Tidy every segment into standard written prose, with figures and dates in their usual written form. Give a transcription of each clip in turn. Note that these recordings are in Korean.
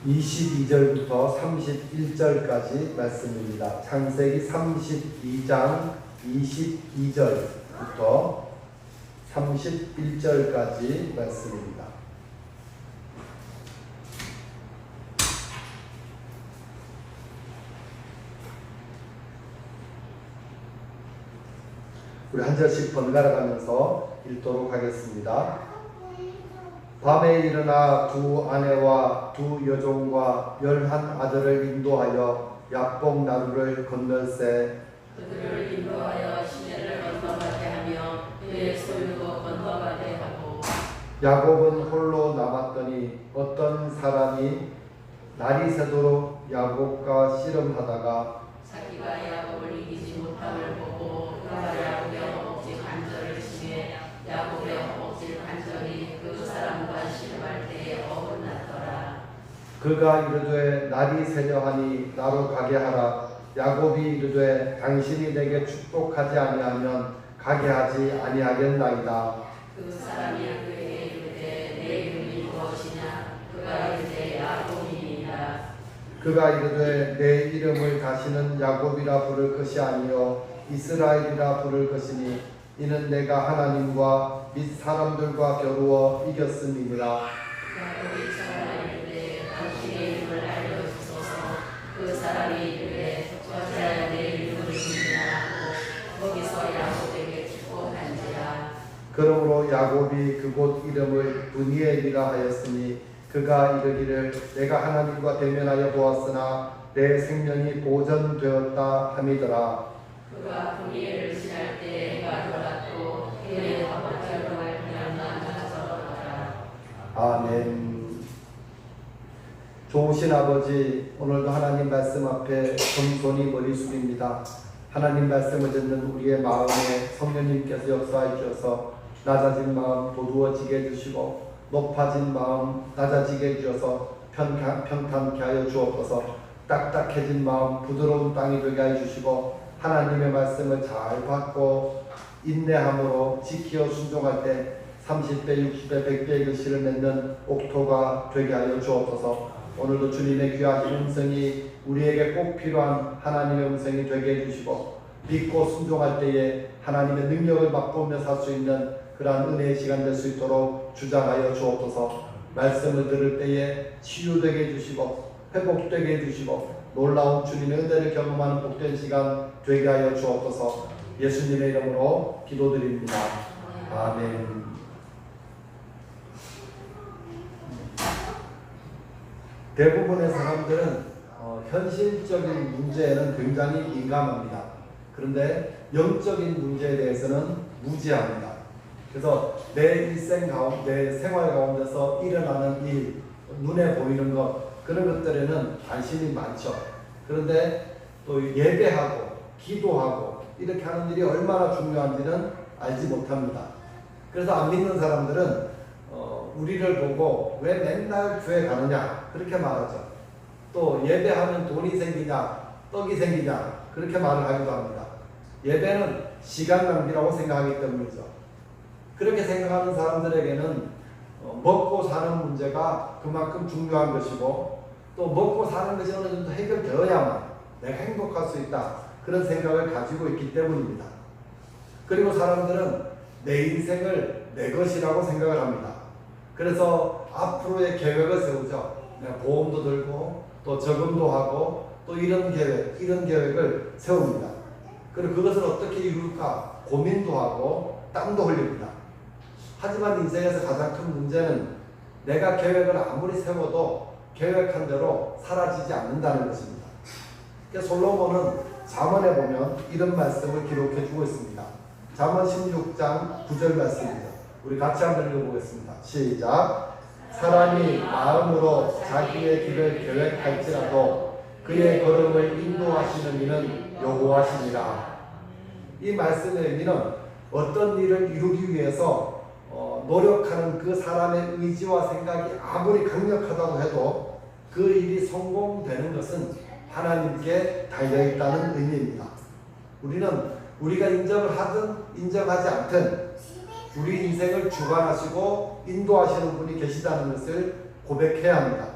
22절부터 31절까지 말씀입니다. 창세기 32장 22절부터 31절까지 말씀입니다. 우리 한 절씩 번갈아 가면서 읽도록 하겠습니다. 밤에 일어나 두 아내와 두 여종과 11 아들을 인도하여 야복 나루를 건널세. 그들을 인도하여 시내를 건너가게 하며 그의 소유도 건너가게 하고. 야곱은 홀로 남았더니 어떤 사람이 날이 새도록 야곱과 씨름하다가 자기가 야곱을 이기지 못함을 보고 그가 야곱의 허벅지 관절을 치매 야곱의 허벅지 관절이 그 사람과 씨름할 때에 어긋났더라. 그가 이르되 날이 새려하니 나로 가게 하라. 야곱이 이르되 당신이 내게 축복하지 아니하면 가게 하지 아니하겠나이다. 그 사람이 그에게 이르되 내 이름이 무엇이냐. 그가 이르되 야곱이니라. 그가 이르되 내 이름을 다시는 야곱이라 부를 것이 아니요 이스라엘이라 부를 것이니 이는 내가 하나님과 및 사람들과 겨루어 이겼음이니라. 야곱이 전하 이르되 당신의 이름을 알려주소서. 그 사람이 이르되 어찌하여 내 이름을 묻느냐 하고 거기서 야곱에게 축복한지라. 그러므로 야곱이 그곳 이름을 브니엘이라 하였으니 그가 이르기를 내가 하나님과 대면하여 보았으나 내 생명이 보존되었다 함이더라. 그가 브니엘을 지날 때 해가 돌았고 그의 아버지를 그냥 저러더라. 아멘. 좋으신 아버지, 오늘도 하나님 말씀 앞에 겸손히 머리 숙입니다. 하나님 말씀을 듣는 우리의 마음에 성령님께서 역사해 주셔서 낮아진 마음 도두어지게 해주시고 높아진 마음 낮아지게 해주셔서 평탄케 하여 주옵소서. 딱딱해진 마음 부드러운 땅이 되게 해주시고 하나님의 말씀을 잘 받고 인내함으로 지키어 순종할 때 30배, 60배, 100배의 글씨를 맺는 옥토가 되게 하여 주옵소서. 오늘도 주님의 귀하신 음성이 우리에게 꼭 필요한 하나님의 음성이 되게 해주시고 믿고 순종할 때에 하나님의 능력을 맛보며 살 수 있는 그러한 은혜의 시간 될 수 있도록 주장하여 주옵소서. 말씀을 들을 때에 치유되게 해주시고 회복되게 해주시고 놀라운 주님의 은혜를 경험하는 복된 시간 되게 하여 주옵소서. 예수님의 이름으로 기도드립니다. 아멘. 대부분의 사람들은 현실적인 문제에는 굉장히 민감합니다. 그런데 영적인 문제에 대해서는 무지합니다. 그래서 내 일생 가운데, 내 생활 가운데서 일어나는 일, 눈에 보이는 것, 그런 것들에는 관심이 많죠. 그런데 또 예배하고 기도하고 이렇게 하는 일이 얼마나 중요한지는 알지 못합니다. 그래서 안 믿는 사람들은 우리를 보고 왜 맨날 교회 가느냐 그렇게 말하죠. 또 예배하면 돈이 생기냐 떡이 생기냐 그렇게 말을 하기도 합니다. 예배는 시간 낭비라고 생각하기 때문이죠. 그렇게 생각하는 사람들에게는 먹고 사는 문제가 그만큼 중요한 것이고 또 먹고 사는 것이 어느 정도 해결되어야만 내가 행복할 수 있다 그런 생각을 가지고 있기 때문입니다. 그리고 사람들은 내 인생을 내 것이라고 생각을 합니다. 그래서 앞으로의 계획을 세우죠. 내가 보험도 들고 또 저금도 하고 또 이런 계획을 세웁니다. 그리고 그것을 어떻게 이룰까 고민도 하고 땀도 흘립니다. 하지만 인생에서 가장 큰 문제는 내가 계획을 아무리 세워도 계획한 대로 사라지지 않는다는 것입니다. 그러니까 솔로몬은 잠언에 보면 이런 말씀을 기록해 주고 있습니다. 잠언 16장 9절 말씀입니다. 우리 같이 한번 읽어보겠습니다. 시작. 사람이 마음으로 자기의 길을 계획할지라도 그의 걸음을 인도하시는 이는 여호와시니라. 이 말씀의 의미는 어떤 일을 이루기 위해서 노력하는 그 사람의 의지와 생각이 아무리 강력하다고 해도 그 일이 성공되는 것은 하나님께 달려있다는 의미입니다. 우리는 우리가 인정을 하든 인정하지 않든 우리 인생을 주관하시고 인도하시는 분이 계시다는 것을 고백해야 합니다.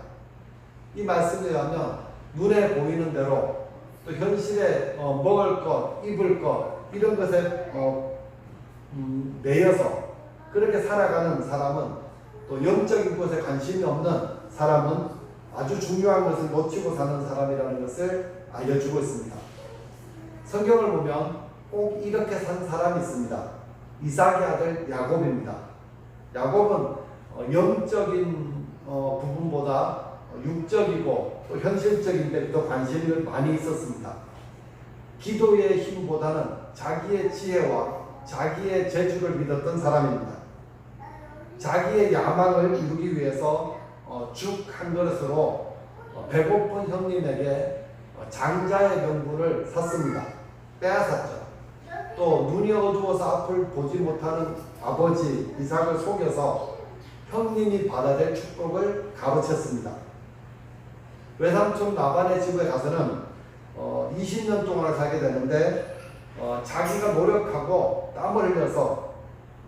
이 말씀에 의하면 눈에 보이는 대로 또 현실에 먹을 것, 입을 것 이런 것에 매여서 그렇게 살아가는 사람은 또 영적인 것에 관심이 없는 사람은 아주 중요한 것을 놓치고 사는 사람이라는 것을 알려주고 있습니다. 성경을 보면 꼭 이렇게 산 사람이 있습니다. 이삭의 아들 야곱입니다. 야곱은 영적인 부분보다 육적이고 또 현실적인 데 더 관심이 많이 있었습니다. 기도의 힘보다는 자기의 지혜와 자기의 재주를 믿었던 사람입니다. 자기의 야망을 이루기 위해서 죽 한 그릇으로 배고픈 형님에게 장자의 명분을 샀습니다. 빼앗았죠. 또 눈이 어두워서 앞을 보지 못하는 아버지 이삭을 속여서 형님이 받아야 될 축복을 가로챘습니다. 외삼촌 라반의 집에 가서는 20년 동안 살게 되는데 자기가 노력하고 땀을 흘려서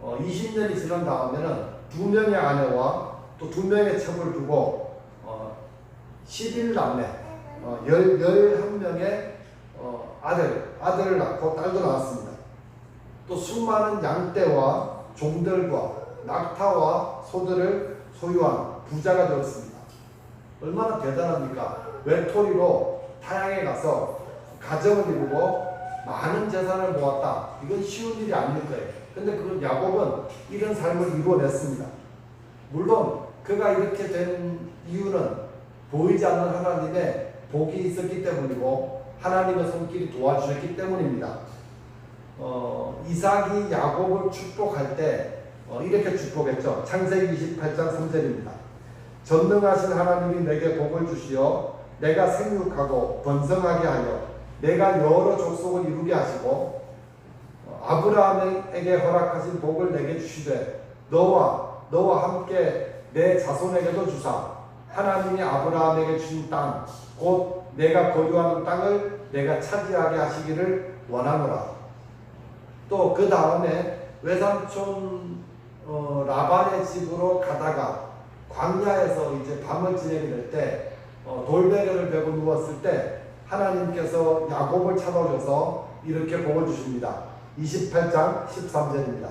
20년이 지난 다음에는 2명의 아내와 또 2명의 첩을 두고 11남매 11명의 아들을 낳고 딸도 낳았습니다. 또 수많은 양떼와 종들과 낙타와 소들을 소유한 부자가 되었습니다. 얼마나 대단합니까? 외톨이로 타향에 가서 가정을 이루고 많은 재산을 모았다. 이건 쉬운 일이 아닐 거예요. 근데 그 야곱은 이런 삶을 이루어냈습니다. 물론 그가 이렇게 된 이유는 보이지 않는 하나님의 복이 있었기 때문이고 하나님의 손길이 도와주셨기 때문입니다. 이삭이 야곱을 축복할 때 이렇게 축복했죠. 창세기 28장 3절입니다. 전능하신 하나님이 내게 복을 주시어 내가 생육하고 번성하게 하여 내가 여러 족속을 이루게 하시고 아브라함에게 허락하신 복을 내게 주시되 너와 함께 내 자손에게도 주사 하나님이 아브라함에게 주신 땅 곧 내가 거주하는 땅을 내가 차지하게 하시기를 원하노라. 또 그 다음에 외삼촌 라반의 집으로 가다가 광야에서 이제 밤을 지내게 될 때 돌베개를 베고 누웠을 때 하나님께서 야곱을 찾아오셔서 이렇게 복을 주십니다. 28장 13절입니다.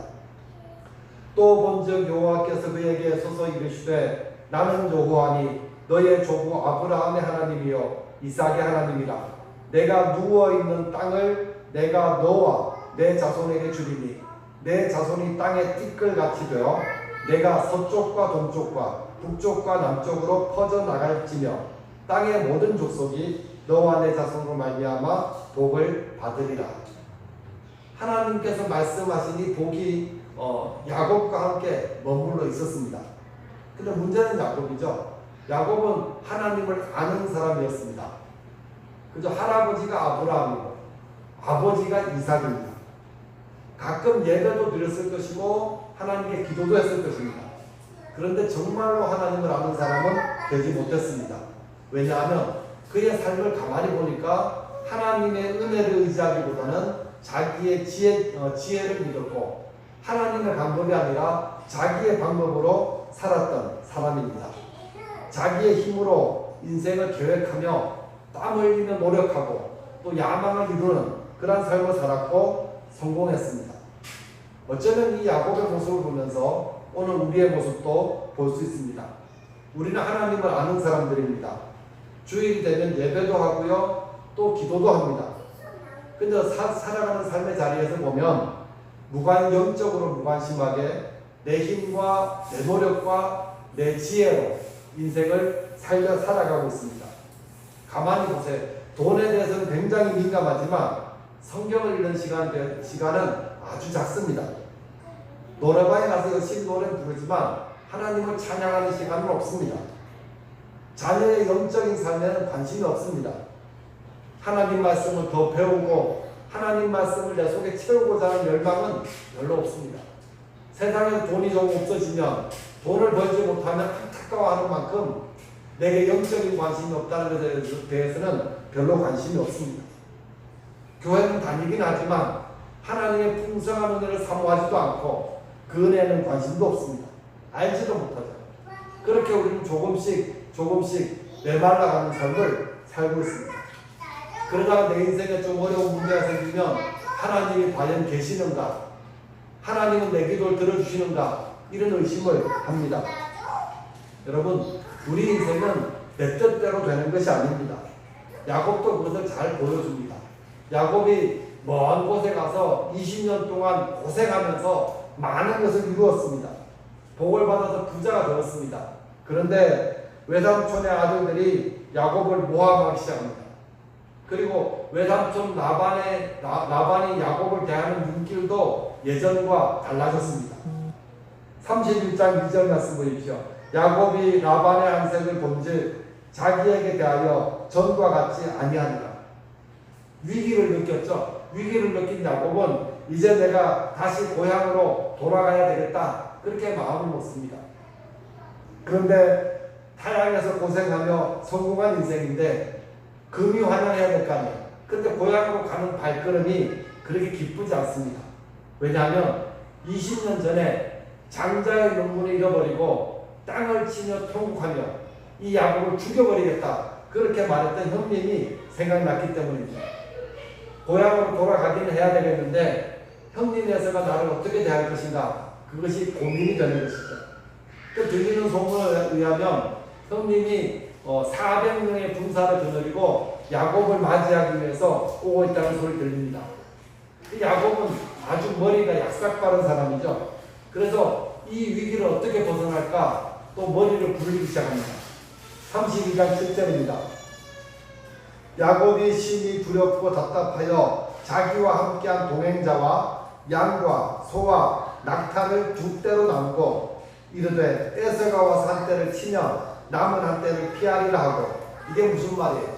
또 본즉 여호와께서 그에게 서서 이르시되 나는 여호와니 너의 조부 아브라함의 하나님이요 이삭의 하나님이라. 내가 누워있는 땅을 내가 너와 내 자손에게 주리니 내 자손이 땅의 띠끌같이 되어 내가 서쪽과 동쪽과 북쪽과 남쪽으로 퍼져나갈지며 땅의 모든 족속이 너와 내 자손으로 말미암아 복을 받으리라. 하나님께서 말씀하신 이 복이 야곱과 함께 머물러 있었습니다. 근데 문제는 야곱이죠. 야곱은 하나님을 아는 사람이었습니다. 그저 할아버지가 아브라함이고 아버지가 이삭입니다. 가끔 예배도 드렸을 것이고 하나님께 기도도 했을 것입니다. 그런데 정말로 하나님을 아는 사람은 되지 못했습니다. 왜냐하면 그의 삶을 가만히 보니까 하나님의 은혜를 의지하기보다는 자기의 지혜를 믿었고 하나님의 방법이 아니라 자기의 방법으로 살았던 사람입니다. 자기의 힘으로 인생을 계획하며 땀 흘리며 노력하고 또 야망을 이루는 그런 삶을 살았고 성공했습니다. 어쩌면 이 야곱의 모습을 보면서 오늘 우리의 모습도 볼 수 있습니다. 우리는 하나님을 아는 사람들입니다. 주일이 되면 예배도 하고요, 또 기도도 합니다. 근데 살아가는 삶의 자리에서 보면 영적으로 무관심하게 내 힘과 내 노력과 내 지혜로 인생을 살아가고 있습니다. 가만히 보세요. 돈에 대해서는 굉장히 민감하지만 성경을 읽는 시간은 아주 작습니다. 노래방에 가서 열심히 노래는 부르지만 하나님을 찬양하는 시간은 없습니다. 자녀의 영적인 삶에는 관심이 없습니다. 하나님 말씀을 더 배우고 하나님 말씀을 내 속에 채우고자 하는 열망은 별로 없습니다. 세상에 돈이 좀 없어지면 돈을 벌지 못하면 안타까워하는 만큼 내게 영적인 관심이 없다는 것에 대해서는 별로 관심이 없습니다. 교회는 다니긴 하지만 하나님의 풍성한 은혜를 사모하지도 않고 그 은혜에는 관심도 없습니다. 알지도 못하죠. 그렇게 우리는 조금씩 메말라가는 삶을 살고 있습니다. 그러다가 내 인생에 좀 어려운 문제가 생기면 하나님이 과연 계시는가? 하나님은 내 기도를 들어주시는가? 이런 의심을 합니다. 여러분, 우리 인생은 내 뜻대로 되는 것이 아닙니다. 야곱도 그것을 잘 보여줍니다. 야곱이 먼 곳에 가서 20년 동안 고생하면서 많은 것을 이루었습니다. 복을 받아서 부자가 되었습니다. 그런데 외삼촌의 아들들이 야곱을 모함하기 시작합니다. 그리고 외삼촌 라반이 야곱을 대하는 눈길도 예전과 달라졌습니다. 31장 2절 말씀 보십시오. 야곱이 라반의 안색을 본즉 자기에게 대하여 전과 같지 아니하니라. 위기를 느꼈죠. 위기를 느낀 야곱은 이제 내가 다시 고향으로 돌아가야 되겠다, 그렇게 마음을 먹습니다. 그런데 타향에서 고생하며 성공한 인생인데 금이 환영해야 될 거 아니에요. 근데 고향으로 가는 발걸음이 그렇게 기쁘지 않습니다. 왜냐하면 20년 전에 장자의 명분을 잃어버리고 땅을 치며 통곡하며 이 야곱을 죽여버리겠다, 그렇게 말했던 형님이 생각났기 때문입니다. 고향으로 돌아가기는 해야 되겠는데 형님에서가 나를 어떻게 대할 것인가, 그것이 고민이 되는 것이죠. 또 들리는 소문에 의하면 형님이 400명의 군사를 거느리고 야곱을 맞이하기 위해서 오고 있다는 소리 들립니다. 야곱은 아주 머리가 약삭빠른 사람이죠. 그래서 이 위기를 어떻게 벗어날까 또 머리를 굴리기 시작합니다. 32장 7절입니다. 야곱이 심히 두렵고 답답하여 자기와 함께한 동행자와 양과 소와 낙타를 두 떼로 나누고 이르되 에서가 와서 한 떼를 치며 남은 한 떼를 피하리라 하고. 이게 무슨 말이에요?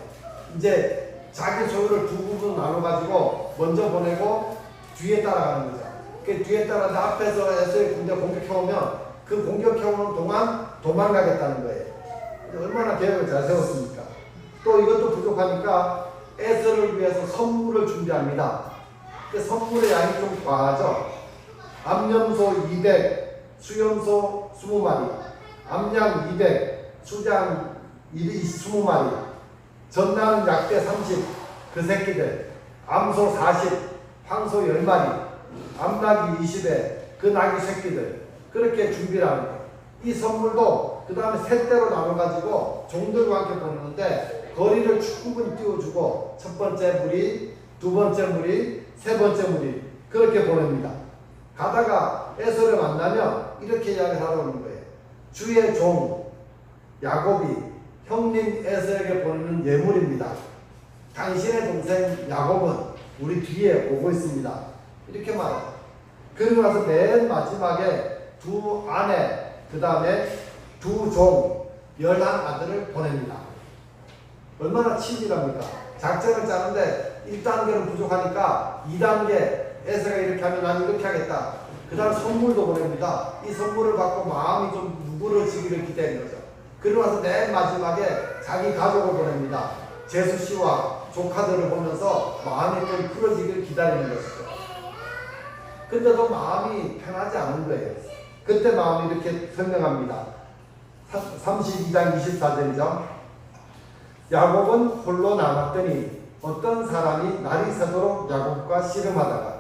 이제 자기 소유를 두 부분 나눠가지고 먼저 보내고 뒤에 따라가는 거죠. 그 뒤에 따라서 앞에서 에서의 군대 공격해오면 그 공격해오는 동안 도망가겠다는 거예요. 얼마나 계획을 잘 세웠습니까? 또 이것도 부족하니까 에서를 위해서 선물을 준비합니다. 그 선물의 양이 좀 과하죠. 암염소 200, 수염소 20마리, 암양 200, 수장 20마리, 전나는 약대 30, 그 새끼들, 암소 40, 황소 10마리, 암낙이 20에, 그 낙이 새끼들, 그렇게 준비를 합니다. 이 선물도 그 다음에 세 대로 나눠가지고 종들과 함께 보내는데 거리를 충분히 띄워주고 첫 번째 무리, 두 번째 무리, 세 번째 무리, 그렇게 보냅니다. 가다가 에서를 만나면 이렇게 이야기를 하러 오는 거예요. 주의 종 야곱이 형님 에서에게 보내는 예물입니다. 당신의 동생 야곱은 우리 뒤에 오고 있습니다. 이렇게 말해요. 그러고 나서 맨 마지막에 두 아내, 그 다음에 두 종, 11아들을 보냅니다. 얼마나 친밀합니까? 작전을 짜는데 1단계는 부족하니까 2단계, 에서가 이렇게 하면 난 이렇게 하겠다. 그 다음 선물도 보냅니다. 이 선물을 받고 마음이 좀 누그러지기를 기대하는 거죠. 그러고 나서 맨 마지막에 자기 가족을 보냅니다. 제수 씨와 조카들을 보면서 마음이 좀 풀어지기를 기다리는 것이죠. 근데도 마음이 편하지 않은 거예요. 그때 마음이 이렇게 설명합니다. 32장 24절이죠. 야곱은 홀로 남았더니 어떤 사람이 날이 새도록 야곱과 씨름하다가.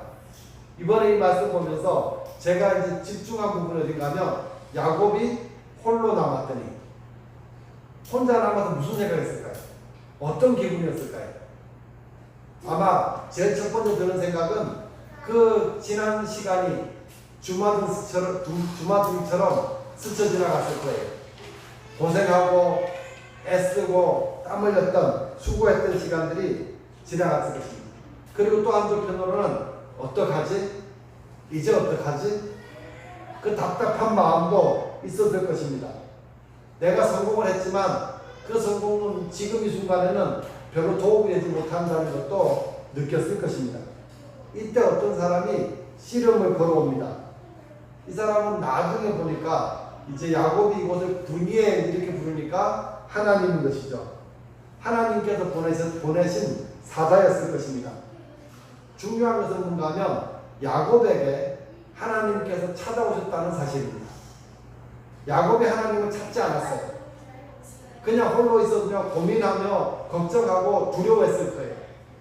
이번에 이 말씀 보면서 제가 이제 집중한 부분이 어딘가 하면 야곱이 홀로 남았더니, 혼자 남아서 무슨 생각했을까요? 어떤 기분이었을까요? 아마 제 첫 번째 드는 생각은 그 지난 시간이 주마등처럼 스쳐 지나갔을 거예요. 고생하고 애쓰고 땀 흘렸던, 수고했던 시간들이 지나갔을 것입니다. 그리고 또 한쪽편으로는 어떡하지? 이제 어떡하지? 그 답답한 마음도 있었을 것입니다. 내가 성공을 했지만 그 성공은 지금 이 순간에는 별로 도움이 되지 못한다는 것도 느꼈을 것입니다. 이때 어떤 사람이 씨름을 걸어옵니다. 이 사람은 나중에 보니까 이제 야곱이 이곳을 분이엘 이렇게 부르니까 하나님인 것이죠. 하나님께서 보내신 사자였을 것입니다. 중요한 것은 뭔가 하면 야곱에게 하나님께서 찾아오셨다는 사실입니다. 야곱이 하나님을 찾지 않았어요. 그냥 홀로 있었으면 고민하며 걱정하고 두려워했을 거예요.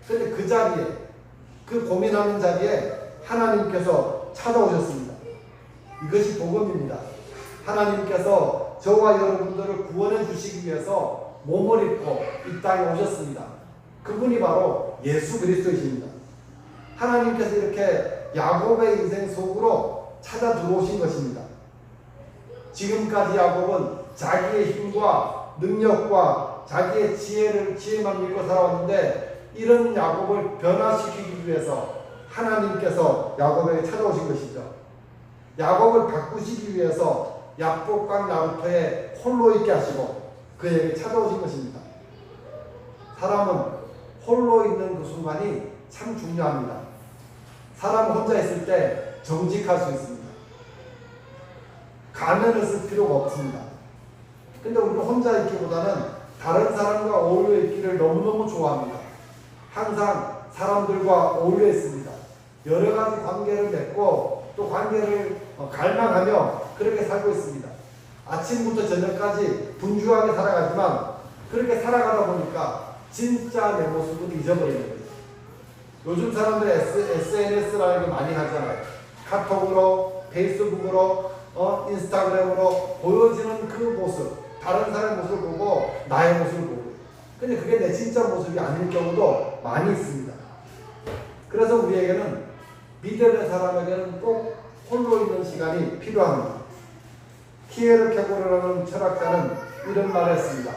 근데 그 자리에, 그 고민하는 자리에 하나님께서 찾아오셨습니다. 이것이 복음입니다. 하나님께서 저와 여러분들을 구원해 주시기 위해서 몸을 입고 이 땅에 오셨습니다. 그분이 바로 예수 그리스도이십니다. 하나님께서 이렇게 야곱의 인생 속으로 찾아 들어오신 것입니다. 지금까지 야곱은 자기의 힘과 능력과 자기의 지혜만 믿고 살아왔는데, 이런 야곱을 변화시키기 위해서 하나님께서 야곱에게 찾아오신 것이죠. 야곱을 바꾸시기 위해서 야복강 나루터에 홀로 있게 하시고 그에게 찾아오신 것입니다. 사람은 홀로 있는 그 순간이 참 중요합니다. 사람 혼자 있을 때 정직할 수 있습니다. 가면을 쓸 필요가 없습니다. 근데 우리는 혼자 있기보다는 다른 사람과 어울려 있기를 너무너무 좋아합니다. 항상 사람들과 어울려 있습니다. 여러 가지 관계를 맺고 또 관계를 갈망하며 그렇게 살고 있습니다. 아침부터 저녁까지 분주하게 살아가지만 그렇게 살아가다 보니까 진짜 내 모습을 잊어버리는 거죠. 요즘 사람들 SNS라는 게 많이 하잖아요. 카톡으로, 페이스북으로, 인스타그램으로 보여지는 그 모습, 다른 사람의 모습을 보고 나의 모습을 보고, 근데 그게 내 진짜 모습이 아닐 경우도 많이 있습니다. 그래서 우리에게는, 믿음의 사람에게는 꼭 홀로 있는 시간이 필요합니다. 키에르 케고르라는 철학자는 이런 말을 했습니다.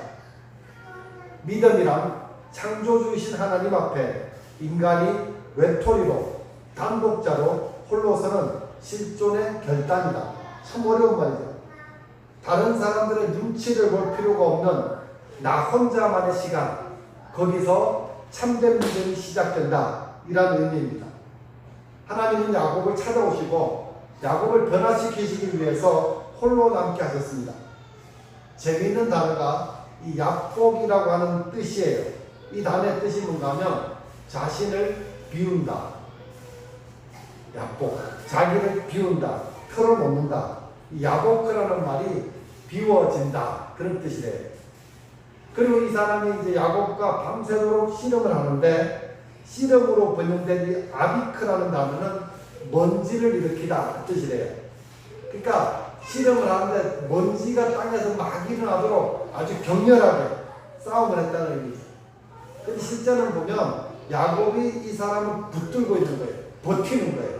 믿음이란 창조주이신 하나님 앞에 인간이 외톨이로 단독자로 홀로서는 실존의 결단이다. 참 어려운 말이죠. 다른 사람들의 눈치를 볼 필요가 없는 나 혼자만의 시간, 거기서 참된 믿음이 시작된다. 이런 의미입니다. 하나님은 야곱을 찾아오시고 야곱을 변화시키시기 위해서 홀로 남게 하셨습니다. 재미있는 단어가 이 야복이라고 하는 뜻이에요. 이 단어의 뜻이 뭔가 하면 자신을 비운다. 야복, 자기를 비운다, 털어놓는다. 이 야복이라는 말이 비워진다, 그런 뜻이래요. 그리고 이 사람이 이제 야곱과 밤새도록 씨름을 하는데, 씨름으로 번역된 이 아비크라는 단어는 먼지를 일으키다, 그 뜻이래요. 그러니까 씨름을 하는데 먼지가 땅에서 막 일어나도록 아주 격렬하게 싸움을 했다는 의미죠. 근데 실제는 보면 야곱이 이 사람을 붙들고 있는 거예요. 버티는 거예요.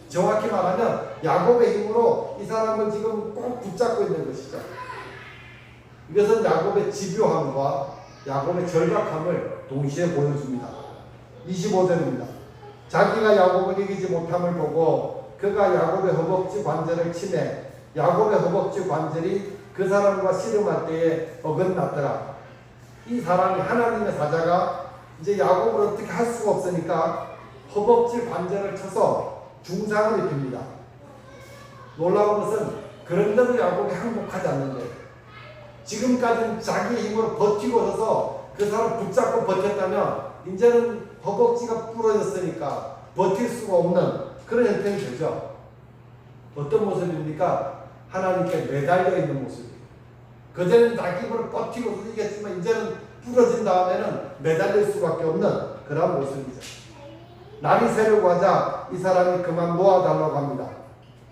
정확히 말하면 야곱의 힘으로 이 사람을 지금 꼭 붙잡고 있는 것이죠. 이것은 야곱의 집요함과 야곱의 절박함을 동시에 보여줍니다. 25절입니다. 자기가 야곱을 이기지 못함을 보고 그가 야곱의 허벅지 관절을 치매 야곱의 허벅지 관절이 그 사람과 씨름할 때에 어긋났더라. 이 사람이, 하나님의 사자가 이제 야곱을 어떻게 할 수가 없으니까 허벅지 관절을 쳐서 중상을 입힙니다. 놀라운 것은 그런데도 야곱이 항복하지 않는 거예요. 지금까지는 자기 힘으로 버티고 서서 그 사람 붙잡고 버텼다면 이제는 허벅지가 부러졌으니까 버틸 수가 없는 그런 형편이 되죠. 어떤 모습입니까? 하나님께 매달려 있는 모습이에요. 그전에는 자기 힘으로 버티고 이겼지만 이제는 부러진 다음에는 매달릴 수밖에 없는 그런 모습이죠. 날이 새려고 하자 이 사람이 그만 놓아달라고 합니다.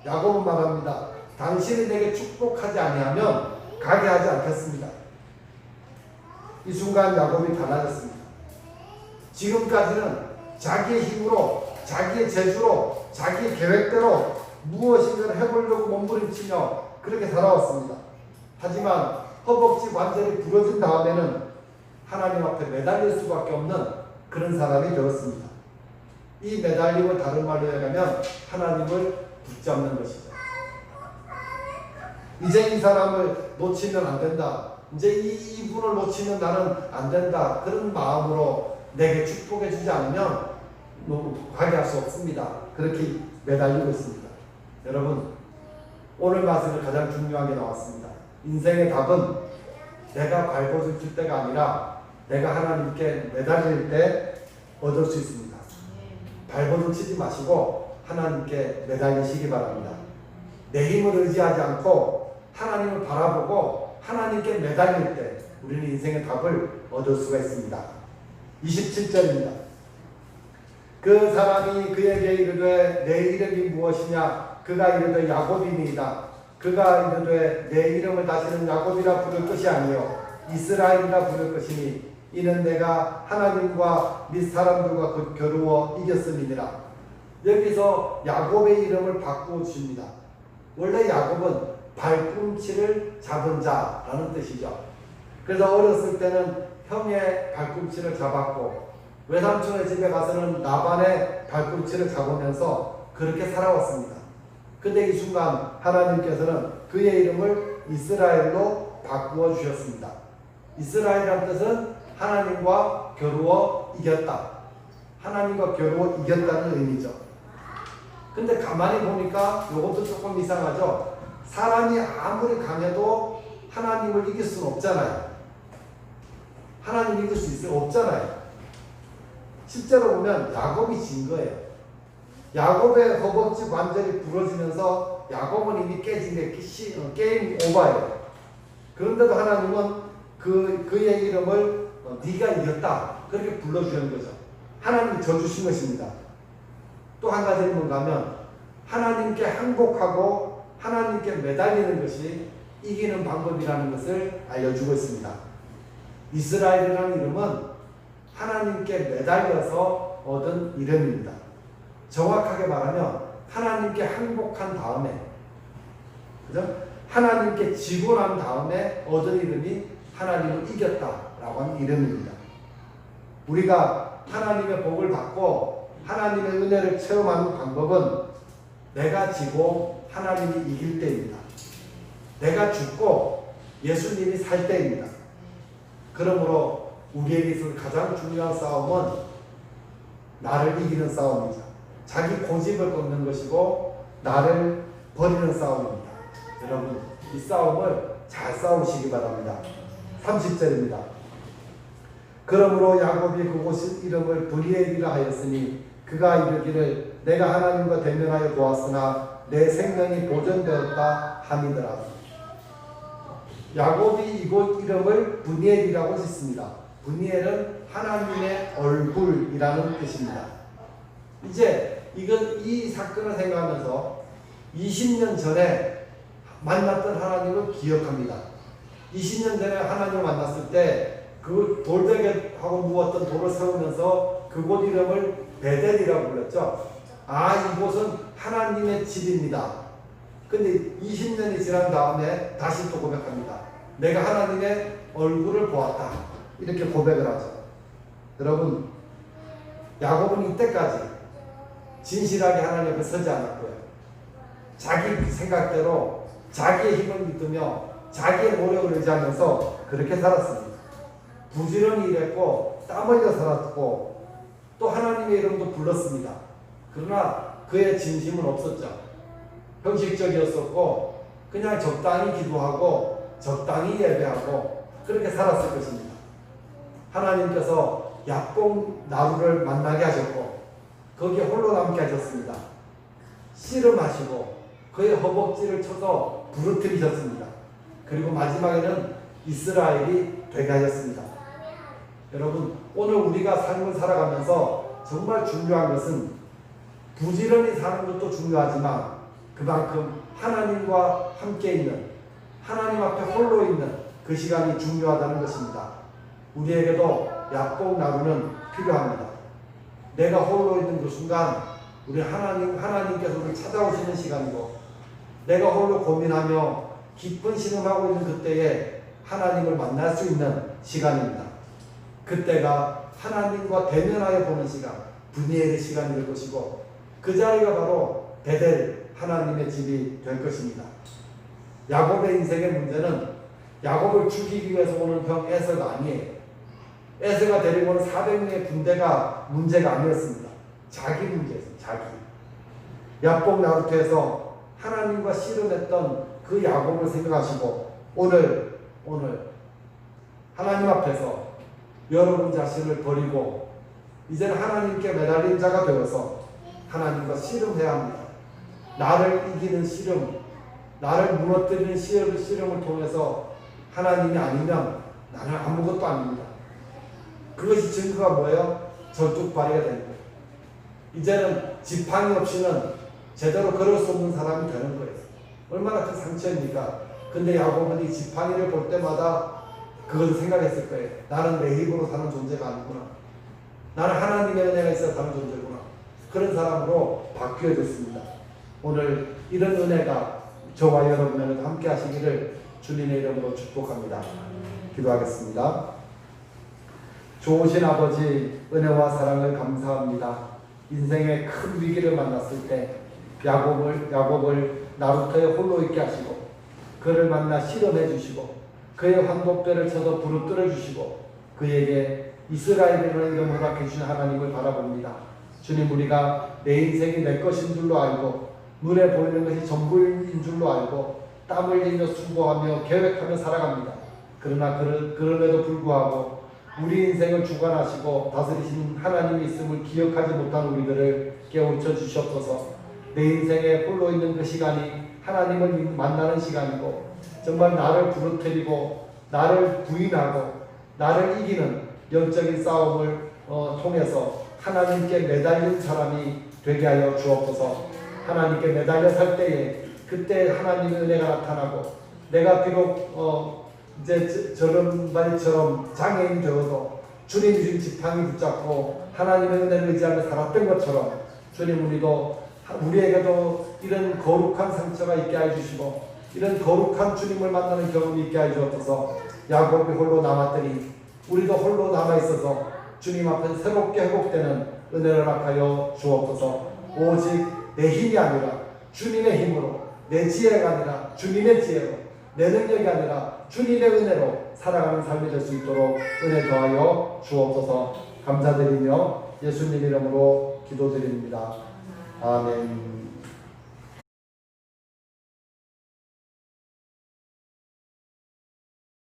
야곱은 말합니다. 당신이 내게 축복하지 아니하면 가게 하지 않겠습니다. 이 순간 야곱이 달라졌습니다. 지금까지는 자기의 힘으로, 자기의 재주로, 자기의 계획대로 무엇인가를 해보려고 몸부림치며 그렇게 살아왔습니다. 하지만 허벅지 관절이 부러진 다음에는 하나님 앞에 매달릴 수밖에 없는 그런 사람이 되었습니다. 이 매달림을 다른 말로 얘기하면 하나님을 붙잡는 것이죠. 이제 이 사람을 놓치면 안 된다. 이제 이분을 놓치면 나는 안 된다. 그런 마음으로 내게 축복해 주지 않으면 가게 할 수 없습니다. 그렇게 매달리고 있습니다. 여러분, 오늘 말씀은 가장 중요하게 나왔습니다. 인생의 답은 내가 발버둥칠 때가 아니라 내가 하나님께 매달릴 때 얻을 수 있습니다. 발버둥 치지 마시고 하나님께 매달리시기 바랍니다. 내 힘을 의지하지 않고 하나님을 바라보고 하나님께 매달릴 때 우리는 인생의 답을 얻을 수가 있습니다. 27절입니다. 그 사람이 그에게 이르되 내 이름이 무엇이냐? 그가 이르되 야곱이니이다. 그가 이르되 내 이름을 다시는 야곱이라 부를 것이 아니요 이스라엘이라 부를 것이니 이는 내가 하나님과 및 사람들과 겨루어 이겼음이니라. 여기서 야곱의 이름을 바꾸어 주십니다. 원래 야곱은 발꿈치를 잡은 자라는 뜻이죠. 그래서 어렸을 때는 형의 발꿈치를 잡았고 외삼촌의 집에 가서는 나반의 발꿈치를 잡으면서 그렇게 살아왔습니다. 근데 이 순간 하나님께서는 그의 이름을 이스라엘로 바꾸어 주셨습니다. 이스라엘이라는 뜻은 하나님과 겨루어 이겼다. 하나님과 겨루어 이겼다는 의미죠. 근데 가만히 보니까 이것도 조금 이상하죠. 사람이 아무리 강해도 하나님을 이길 수는 없잖아요. 하나님 이길 수 있어요? 없잖아요. 실제로 보면 야곱이 진 거예요. 야곱의 허벅지 관절이 부러지면서 야곱은 이미 깨진 게 게임 오버예요. 그런데도 하나님은 그의 이름을 네가 이겼다 그렇게 불러주는 거죠. 하나님이 져주신 것입니다. 또 한 가지는 뭔가 하면 하나님께 항복하고 하나님께 매달리는 것이 이기는 방법이라는 것을 알려주고 있습니다. 이스라엘이라는 이름은 하나님께 매달려서 얻은 이름입니다. 정확하게 말하면 하나님께 항복한 다음에, 그죠? 하나님께 지고 난 다음에 얻은 이름이 하나님을 이겼다라고 하는 이름입니다. 우리가 하나님의 복을 받고 하나님의 은혜를 체험하는 방법은 내가 지고 하나님이 이길 때입니다. 내가 죽고 예수님이 살 때입니다. 그러므로 우리에게 있어서 가장 중요한 싸움은 나를 이기는 싸움이죠. 자기 고집을 꺾는 것이고 나를 버리는 싸움입니다. 여러분 이 싸움을 잘 싸우시기 바랍니다. 30절입니다. 그러므로 야곱이 그곳 이름을 브리엘이라 하였으니 그가 이르기를 내가 하나님과 대면하여 보았으나 내 생명이 보존되었다 함이더라. 야곱이 이곳 이름을 브니엘이라고 짓습니다. 브니엘은 하나님의 얼굴이라는 뜻입니다. 이제 이 사건을 생각하면서 20년 전에 만났던 하나님을 기억합니다. 20년 전에 하나님을 만났을 때 그 돌베개하고 누웠던 돌을 세우면서 그곳 이름을 베델이라고 불렀죠. 이곳은 하나님의 집입니다. 근데 20년이 지난 다음에 다시 또 고백합니다. 내가 하나님의 얼굴을 보았다. 이렇게 고백을 하죠. 여러분, 야곱은 이때까지 진실하게 하나님 앞에 서지 않았고요. 자기 생각대로 자기의 힘을 믿으며 자기의 노력을 의지하면서 그렇게 살았습니다. 부지런히 일했고 땀 흘려 살았고 또 하나님의 이름도 불렀습니다. 그러나 그의 진심은 없었죠. 형식적이었었고 그냥 적당히 기도하고 적당히 예배하고 그렇게 살았을 것입니다. 하나님께서 약봉 나루를 만나게 하셨고 거기에 홀로 남게 하셨습니다. 씨름하시고 그의 허벅지를 쳐서 부르뜨리셨습니다. 그리고 마지막에는 이스라엘이 되게 하셨습니다. 여러분, 오늘 우리가 삶을 살아가면서 정말 중요한 것은 부지런히 사는 것도 중요하지만 그만큼 하나님과 함께 있는, 하나님 앞에 홀로 있는 그 시간이 중요하다는 것입니다. 우리에게도 약복 나루는 필요합니다. 내가 홀로 있는 그 순간 우리 하나님께서 우리를 찾아오시는 시간이고 내가 홀로 고민하며 깊은 신음하고 있는 그때에 하나님을 만날 수 있는 시간입니다. 그때가 하나님과 대면하여 보는 시간, 브니엘의 시간이 될 것이고 그 자리가 바로 베델 하나님의 집이 될 것입니다. 야곱의 인생의 문제는 야곱을 죽이기 위해서 오는 형 에서가 아니에요. 에서가 데리고 오는 400명의 군대가 문제가 아니었습니다. 자기 문제였어요. 자기. 야복 나루터에서 하나님과 씨름했던 그 야곱을 생각하시고 오늘 하나님 앞에서 여러분 자신을 버리고 이제는 하나님께 매달린 자가 되어서 하나님과 씨름해야 합니다. 나를 이기는 씨름, 나를 무너뜨리는 씨름을 통해서 하나님이 아니면 나는 아무것도 아닙니다. 그것이 증거가 뭐예요? 절뚝발이가 되는 거예요. 이제는 지팡이 없이는 제대로 걸을 수 없는 사람이 되는 거예요. 얼마나 큰 상처입니까? 근데 야곱은 이 지팡이를 볼 때마다 그걸 생각했을 거예요. 나는 내 힘으로 사는 존재가 아니구나. 나는 하나님의 은혜가 있어 사는 존재구나. 그런 사람으로 바뀌어졌습니다. 오늘 이런 은혜가 저와 여러분에게도 함께 하시기를 주님의 이름으로 축복합니다. 기도하겠습니다. 좋으신 아버지, 은혜와 사랑을 감사합니다. 인생의 큰 위기를 만났을 때 야곱을 나루터에 홀로 있게 하시고 그를 만나 실험해 주시고 그의 환복대를 쳐서 부르뜨려 주시고 그에게 이스라엘이라는 이름을 허락해 주신 하나님을 바라봅니다. 주님, 우리가 내 인생이 내 것인 줄로 알고 눈에 보이는 것이 전부인 줄로 알고 땀 흘리며 수고하며 계획하며 살아갑니다. 그러나 그럼에도 불구하고 우리 인생을 주관하시고 다스리신 하나님이 있음을 기억하지 못한 우리들을 깨우쳐 주시옵소서. 내 인생에 홀로 있는 그 시간이 하나님을 만나는 시간이고 정말 나를 부르뜨리고 나를 부인하고 나를 이기는 영적인 싸움을 통해서 하나님께 매달린 사람이 되게 하여 주옵소서. 하나님께 매달려 살 때에 그때 하나님의 은혜가 나타나고 내가 비록 이제 저런 말처럼 장애인 되어도 주님 주신 지팡이 붙잡고 하나님의 은혜를 의지하며 살았던 것처럼 주님, 우리에게도 이런 거룩한 상처가 있게 해주시고 이런 거룩한 주님을 만나는 경험이 있게 해주옵소서. 야곱이 홀로 남았더니 우리도 홀로 남아있어서 주님 앞에 새롭게 회복되는 은혜를 허락하여 주옵소서. 오직 내 힘이 아니라 주님의 힘으로, 내 지혜가 아니라 주님의 지혜로, 내 능력이 아니라 주님의 은혜로 살아가는 삶이 될 수 있도록 은혜 더하여 주옵소서. 감사드리며 예수님 이름으로 기도드립니다. 아멘.